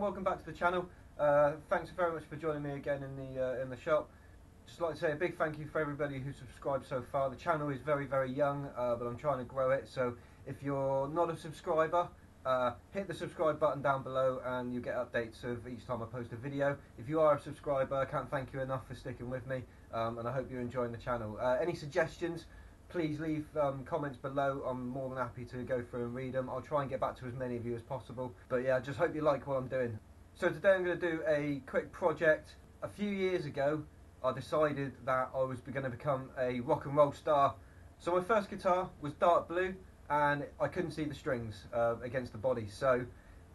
welcome back to the channel. Thanks very much for joining me again in the shop. Just like to say a big thank you for everybody who subscribed so far. The channel is very young, but I'm trying to grow it. So if you're not a subscriber, hit the subscribe button down below and you get updates of each time I post a video. If you are a subscriber, I can't thank you enough for sticking with me, and I hope you're enjoying the channel. Any suggestions, please leave comments below. I'm more than happy to go through and read them. I'll try and get back to as many of you as possible. But yeah, just hope you like what I'm doing. So today I'm going to do a quick project. A few years ago I decided that I was going to become a rock and roll star. So my first guitar was dark blue and I couldn't see the strings against the body. So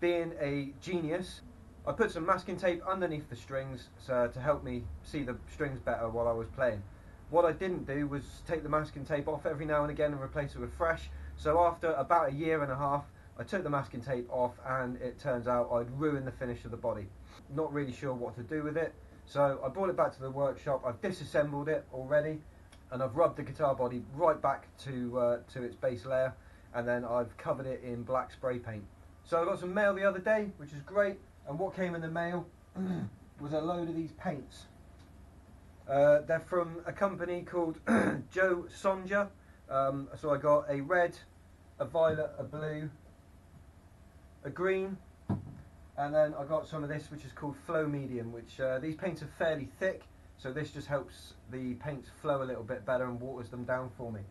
being a genius, I put some masking tape underneath the strings to help me see the strings better while I was playing. What I didn't do was take the masking tape off every now and again and replace it with fresh. So after about a year and a half, I took the masking tape off and it turns out I'd ruined the finish of the body. Not really sure what to do with it. So I brought it back to the workshop, I've disassembled it already, and I've rubbed the guitar body right back to its base layer, and then I've covered it in black spray paint. So I got some mail the other day, which is great, and what came in the mail was a load of these paints. They're from a company called Jo Sonja. So I got a red, a violet, a blue, a green, and then I got some of this which is called Flow Medium, which these paints are fairly thick, so this just helps the paints flow a little bit better and waters them down for me.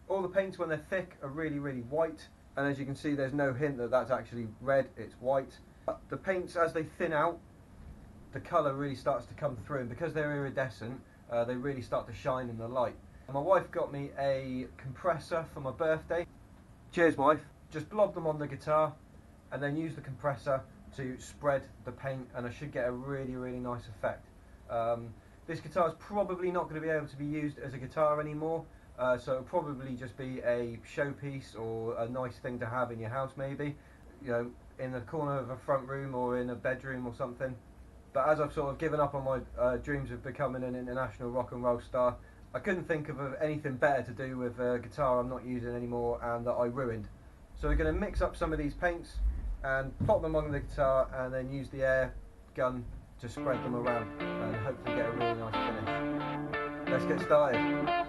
All the paints when they're thick are really white, and as you can see there's no hint that that's actually red, it's white. The paints, as they thin out, the colour really starts to come through, and because they're iridescent, they really start to shine in the light. My wife got me a compressor for my birthday. Cheers, wife. Just blob them on the guitar and then use the compressor to spread the paint, and I should get a really nice effect. This guitar is probably not going to be able to be used as a guitar anymore, so it'll probably just be a showpiece or a nice thing to have in your house, maybe, you know, in the corner of a front room or in a bedroom or something. But as I've sort of given up on my dreams of becoming an international rock and roll star, I couldn't think of anything better to do with a guitar I'm not using anymore and that I ruined. So we're going to mix up some of these paints and pop them on the guitar and then use the air gun to spread them around and hopefully get a really nice finish. Let's get started.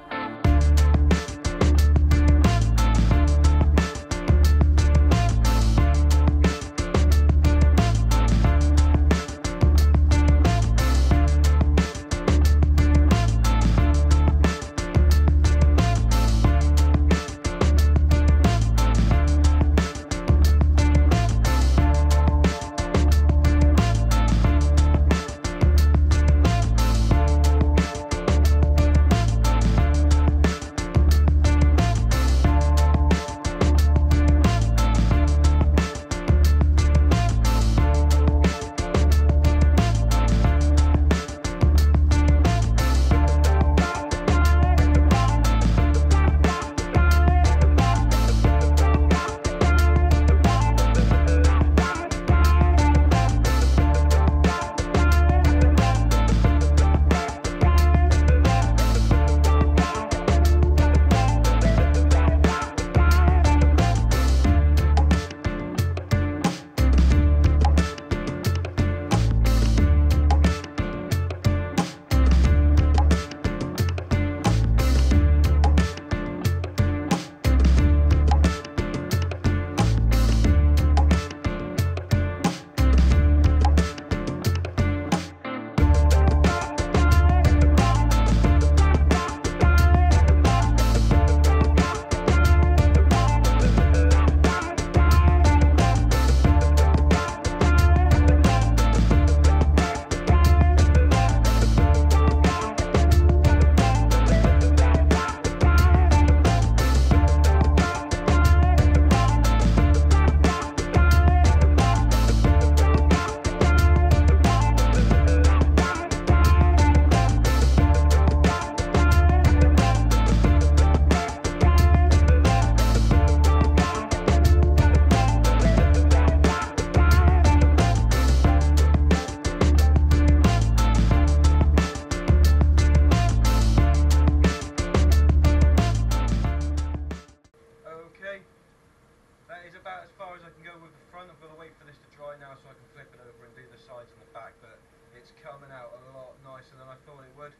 sides and the back, but it's coming out a lot nicer than I thought it would.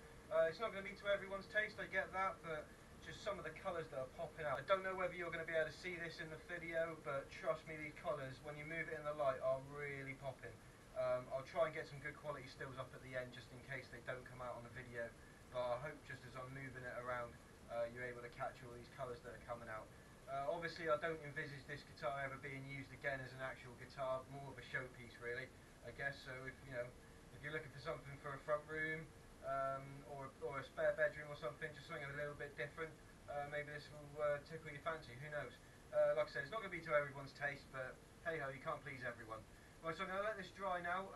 It's not going to be to everyone's taste, I get that, but just some of the colours that are popping out. I don't know whether you're going to be able to see this in the video, but trust me, these colours, when you move it in the light, are really popping. I'll try and get some good quality stills up at the end just in case they don't come out on the video, but I hope just as I'm moving it around you're able to catch all these colours that are coming out. Obviously I don't envisage this guitar ever being used again as an actual guitar, more of a showpiece really, I guess. So if you're looking for something for a front room or a spare bedroom or something, just something a little bit different, maybe this will tickle your fancy, who knows. Like I said, it's not going to be to everyone's taste, but hey ho, you can't please everyone. Right, so I'm going to let this dry now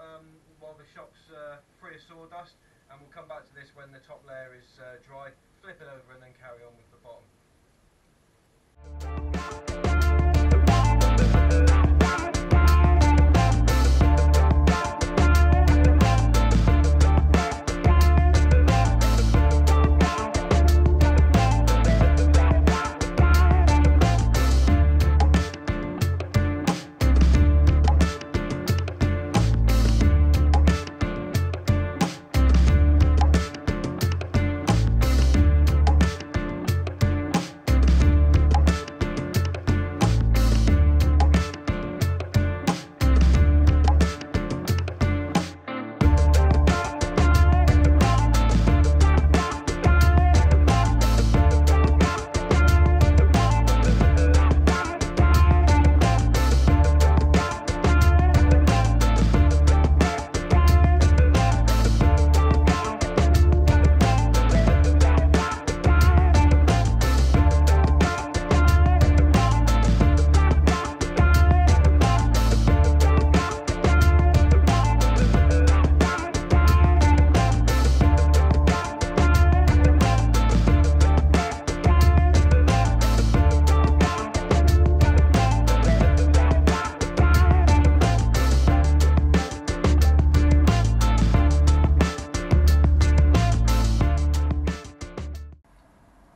while the shop's free of sawdust, and we'll come back to this when the top layer is dry, flip it over and then carry on with the bottom.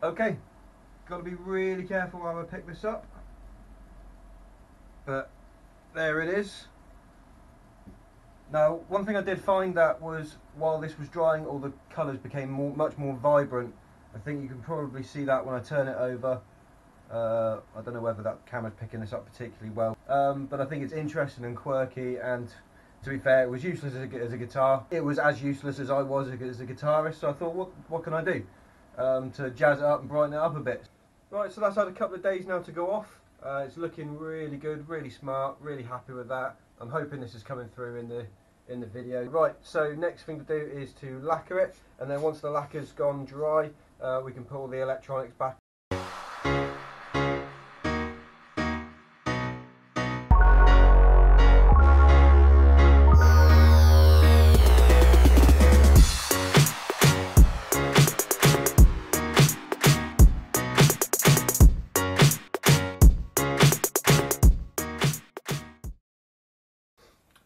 Okay, got to be really careful while I pick this up, but there it is. Now, one thing I did find that was while this was drying, all the colours became much more vibrant. I think you can probably see that when I turn it over. I don't know whether that camera's picking this up particularly well, but I think it's interesting and quirky, and to be fair, it was useless as a guitar. It was as useless as I was as a guitarist, so I thought, what can I do to jazz it up and brighten it up a bit. Right, so that's had a couple of days now to go off. It's looking really good, really smart, really happy with that. I'm hoping this is coming through in the video. Right, so next thing to do is to lacquer it, and then once the lacquer's gone dry, we can pull the electronics back.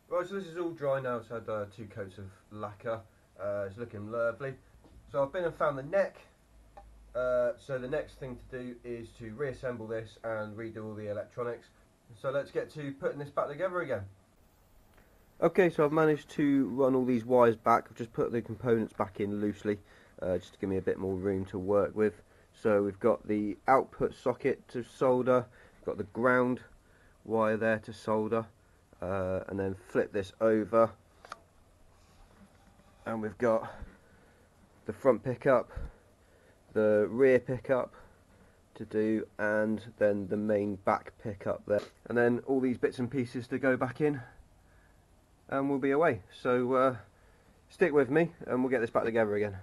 Right, so this is all dry now. It's had 2 coats of lacquer. It's looking lovely. So I've been and found the neck. So the next thing to do is to reassemble this and redo all the electronics. So let's get to putting this back together again. Okay, so I've managed to run all these wires back. I've just put the components back in loosely, just to give me a bit more room to work with. So we've got the output socket to solder, we've got the ground wire there to solder. And then flip this over, and we've got the front pickup, the rear pickup to do, and then the main back pickup there, and then all these bits and pieces to go back in, and we'll be away. So stick with me and we'll get this back together again.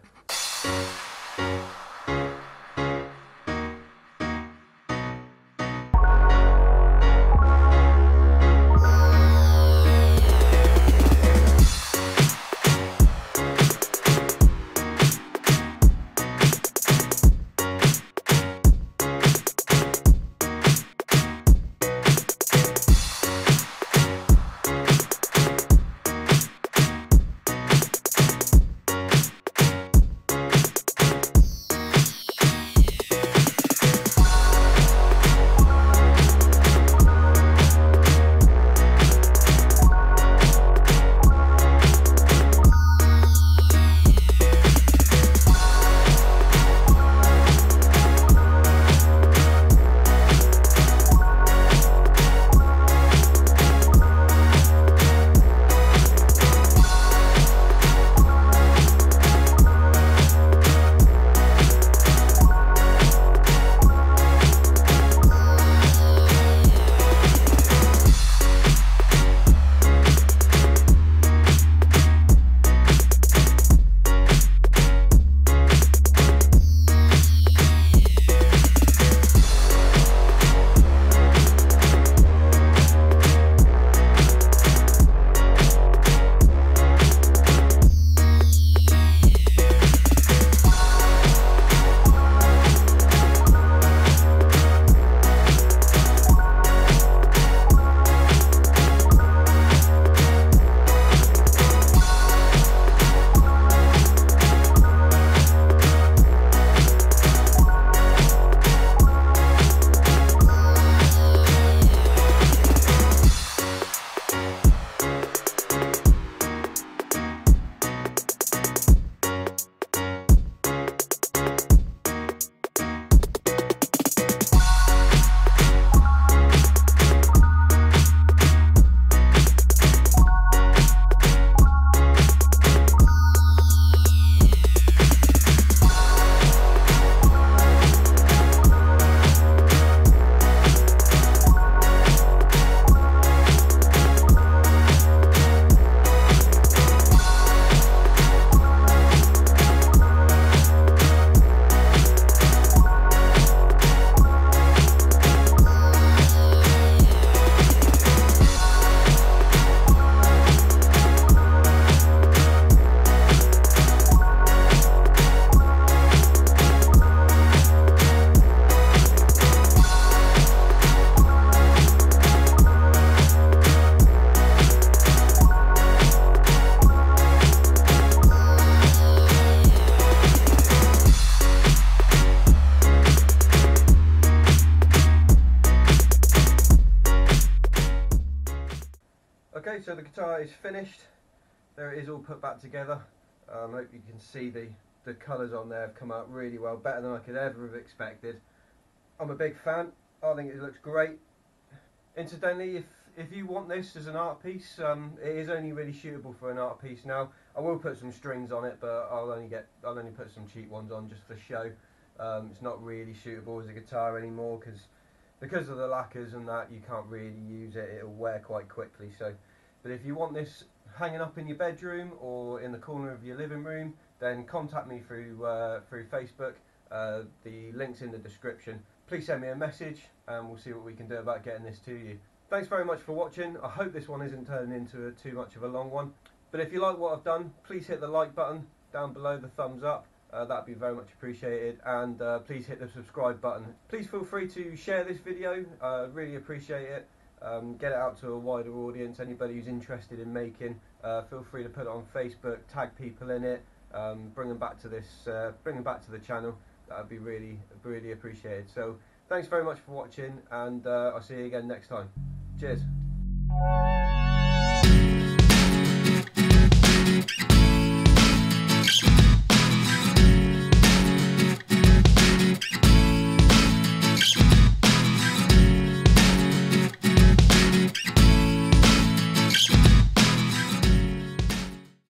the guitar is finished. There it is, all put back together. I hope you can see the colours on there have come out really well, better than I could ever have expected. I'm a big fan. I think it looks great. Incidentally, if you want this as an art piece, it is only really suitable for an art piece now. I will put some strings on it, but I'll only put some cheap ones on just for show. It's not really suitable as a guitar anymore because of the lacquers and that, you can't really use it. It'll wear quite quickly. So, but if you want this hanging up in your bedroom or in the corner of your living room, then contact me through Facebook. The link's in the description. Please send me a message and we'll see what we can do about getting this to you. Thanks very much for watching. I hope this one isn't turning into too much of a long one. But if you like what I've done, please hit the like button down below, the thumbs up. That'd be very much appreciated. And please hit the subscribe button. Please feel free to share this video. Really appreciate it. Get it out to a wider audience. Anybody who's interested in making, feel free to put it on Facebook, tag people in it, bring them back to the channel. That'd be really appreciated. So thanks very much for watching, and I'll see you again next time. Cheers.